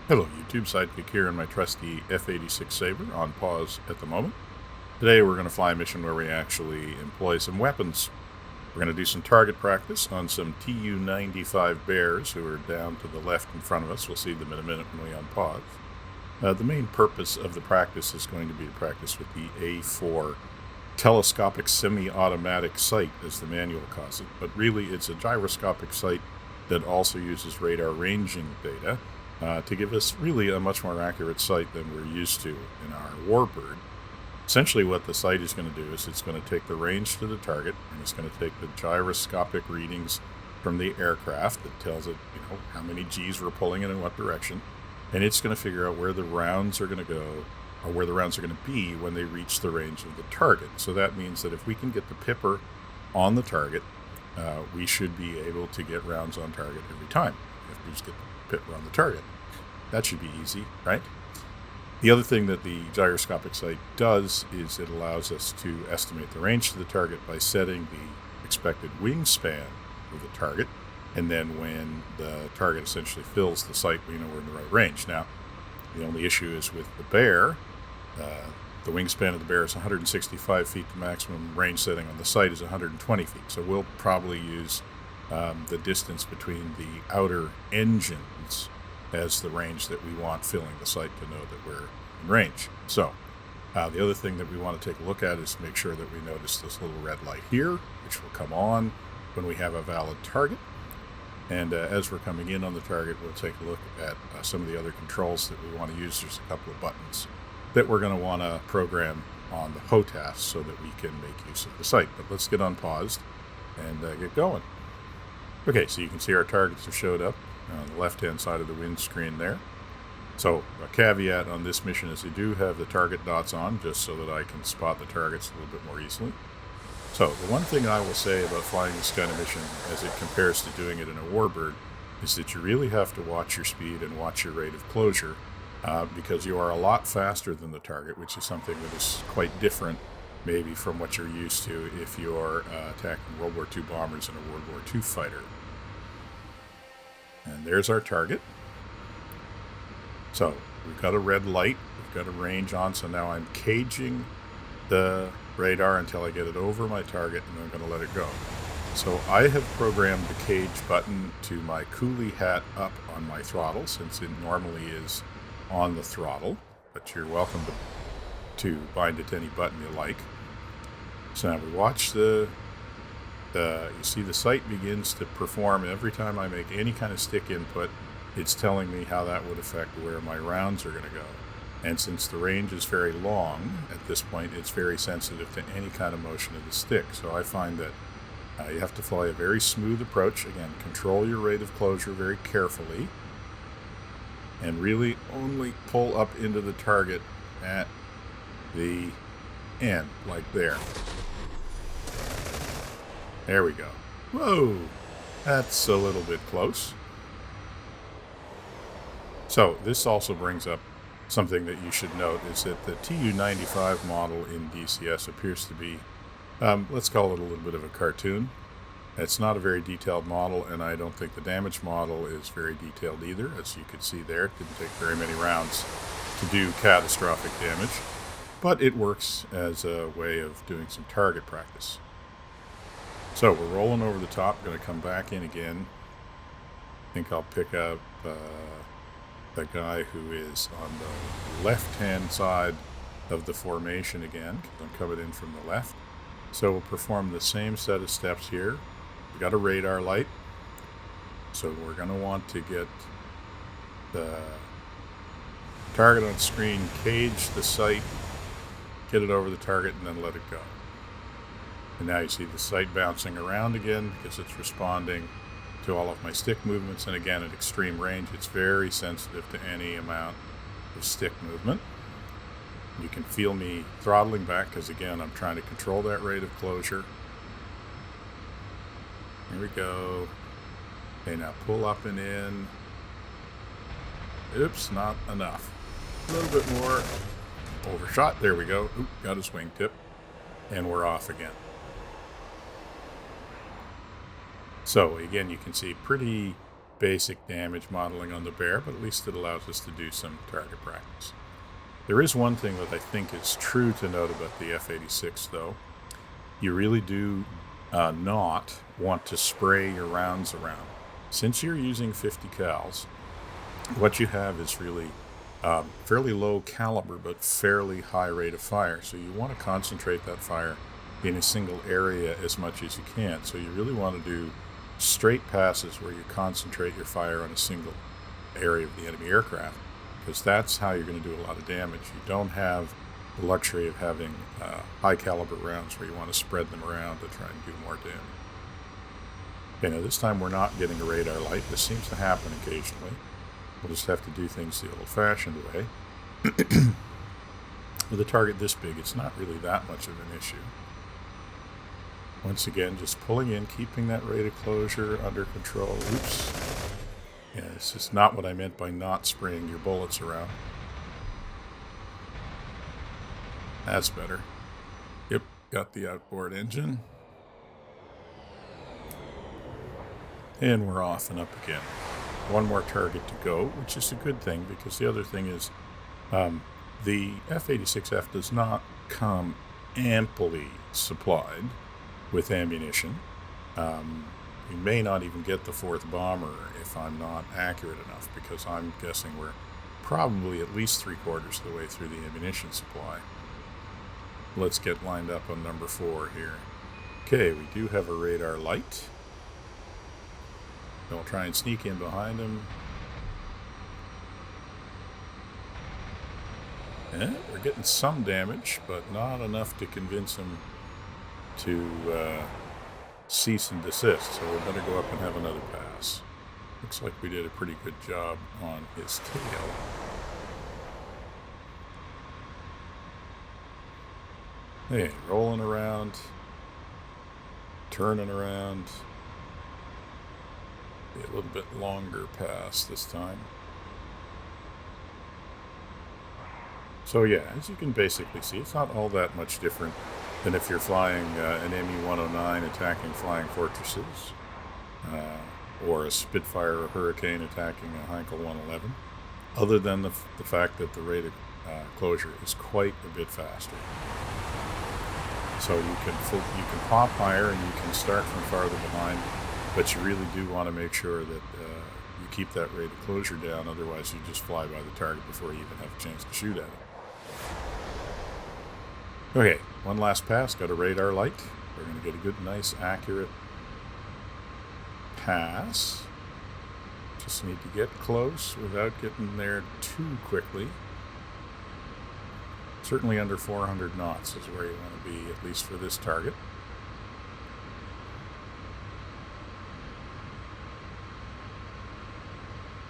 Hello YouTube, Sidekick here in my trusty F-86 Sabre on pause at the moment. Today we're going to fly a mission where we actually employ some weapons. We're going to do some target practice on some Tu-95 bears who are down to the left in front of us. We'll see them in a minute when we unpause. The main purpose of the practice is going to be to practice with the A4 telescopic semi-automatic sight, as the manual calls it, but really it's a gyroscopic sight that also uses radar ranging data to give us really a much more accurate sight than we're used to in our Warbird. Essentially what the sight is going to do is it's going to take the range to the target, and it's going to take the gyroscopic readings from the aircraft that tells it, how many G's we're pulling in what direction, and it's going to figure out where the rounds are going to go, or where the rounds are going to be when they reach the range of the target. So that means that if we can get the pipper on the target, we should be able to get rounds on target every time. If we just get the pipper on the target. That should be easy, right? The other thing that the gyroscopic sight does is it allows us to estimate the range to the target by setting the expected wingspan of the target, and then when the target essentially fills the sight, we know we're in the right range. Now, the only issue is with the bear. The wingspan of the bear is 165 feet. The maximum range setting on the sight is 120 feet. So we'll probably use the distance between the outer engines as the range that we want filling the sight to know that we're in range. So the other thing that we want to take a look at is make sure that we notice this little red light here, which will come on when we have a valid target. And as we're coming in on the target, we'll take a look at some of the other controls that we want to use. There's a couple of buttons that we're going to want to program on the HOTAS so that we can make use of the sight. But let's get unpaused and get going. Okay, so you can see our targets have showed up on the left-hand side of the windscreen there. So a caveat on this mission is I do have the target dots on, just so that I can spot the targets a little bit more easily. So the one thing I will say about flying this kind of mission as it compares to doing it in a Warbird is that you really have to watch your speed and watch your rate of closure because you are a lot faster than the target, which is something that is quite different maybe from what you're used to if you're attacking World War II bombers in a World War II fighter. And there's our target. So we've got a red light, we've got a range on, so now I'm caging the radar until I get it over my target, and then I'm going to let it go. So I have programmed the cage button to my coolie hat up on my throttle, since it normally is on the throttle, but you're welcome to bind it to any button you like. So now we watch you see the sight begins to perform. Every time I make any kind of stick input, it's telling me how that would affect where my rounds are going to go. And since the range is very long, at this point it's very sensitive to any kind of motion of the stick. So I find that you have to fly a very smooth approach. Again, control your rate of closure very carefully, and really only pull up into the target at the end, like there. There we go. Whoa, that's a little bit close. So this also brings up something that you should note, is that the Tu-95 model in DCS appears to be, let's call it a little bit of a cartoon. It's not a very detailed model, and I don't think the damage model is very detailed either. As you can see there, it didn't take very many rounds to do catastrophic damage, but it works as a way of doing some target practice. So we're rolling over the top, going to come back in again. I think I'll pick up the guy who is on the left-hand side of the formation again, because I'm coming in from the left. So we'll perform the same set of steps here. We've got a radar light, so we're going to want to get the target on screen, cage the sight, get it over the target, and then let it go. And now you see the sight bouncing around again because it's responding to all of my stick movements, and again at extreme range it's very sensitive to any amount of stick movement. You can feel me throttling back because again I'm trying to control that rate of closure. Here we go. Okay, now pull up and in. Oops, not enough. A little bit more. Overshot. There we go. Oop, got his wingtip. And we're off again. So again, you can see pretty basic damage modeling on the bear, but at least it allows us to do some target practice. There is one thing that I think is true to note about the F-86, though. You really do not want to spray your rounds around. Since you're using 50 cals, what you have is really fairly low caliber, but fairly high rate of fire. So you want to concentrate that fire in a single area as much as you can. So you really want to do straight passes where you concentrate your fire on a single area of the enemy aircraft, because that's how you're going to do a lot of damage. You don't have the luxury of having high caliber rounds where you want to spread them around to try and do more damage. Okay, now this time we're not getting a radar light. This seems to happen occasionally. We'll just have to do things the old-fashioned way. With a target this big, it's not really that much of an issue. Once again, just pulling in, keeping that rate of closure under control. Oops. Yeah, this is not what I meant by not spraying your bullets around. That's better. Yep, got the outboard engine. And we're off and up again. One more target to go, which is a good thing, because the other thing is the F-86F does not come amply supplied with ammunition. We may not even get the fourth bomber if I'm not accurate enough, because I'm guessing we're probably at least 3/4 of the way through the ammunition supply. Let's get lined up on number 4 here. Okay, we do have a radar light. We'll try and sneak in behind him. Yeah, we're getting some damage, but not enough to convince him to cease and desist, so we better go up and have another pass. Looks like we did a pretty good job on his tail. Hey, rolling around, turning around. Be a little bit longer pass this time. So yeah, as you can basically see, it's not all that much different than if you're flying an ME-109 attacking flying fortresses, or a Spitfire or Hurricane attacking a Heinkel 111, other than the fact that the rate of closure is quite a bit faster. So you can pop higher and you can start from farther behind, but you really do want to make sure that you keep that rate of closure down, otherwise you just fly by the target before you even have a chance to shoot at it. Okay, one last pass, got a radar light. We're going to get a good, nice, accurate pass. Just need to get close without getting there too quickly. Certainly under 400 knots is where you want to be, at least for this target.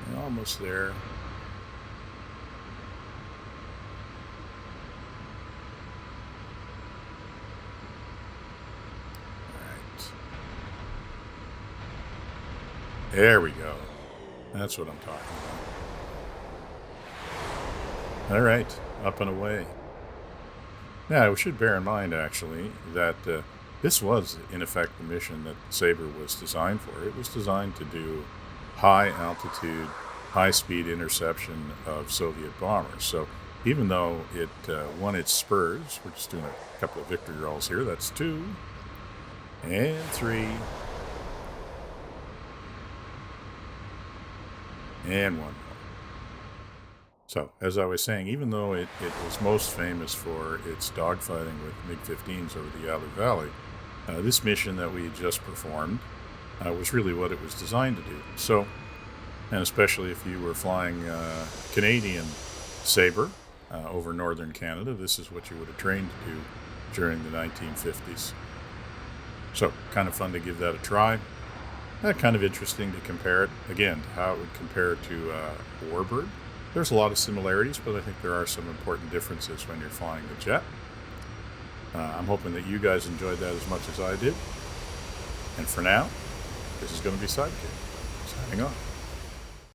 And almost there. There we go. That's what I'm talking about. All right, up and away. Now, we should bear in mind, actually, that this was, in effect, the mission that Sabre was designed for. It was designed to do high-altitude, high-speed interception of Soviet bombers. So even though it won its spurs, we're just doing a couple of victory rolls here. That's 2 and 3. And 1 more. So, as I was saying, even though it was most famous for its dogfighting with MiG-15s over the Yalu Valley, this mission that we had just performed was really what it was designed to do. So, and especially if you were flying Canadian Sabre over northern Canada, this is what you would have trained to do during the 1950s. So, kind of fun to give that a try. Kind of interesting to compare it, again, to how it would compare to Warbird. There's a lot of similarities, but I think there are some important differences when you're flying the jet. I'm hoping that you guys enjoyed that as much as I did. And for now, this is going to be Sidekick, signing off.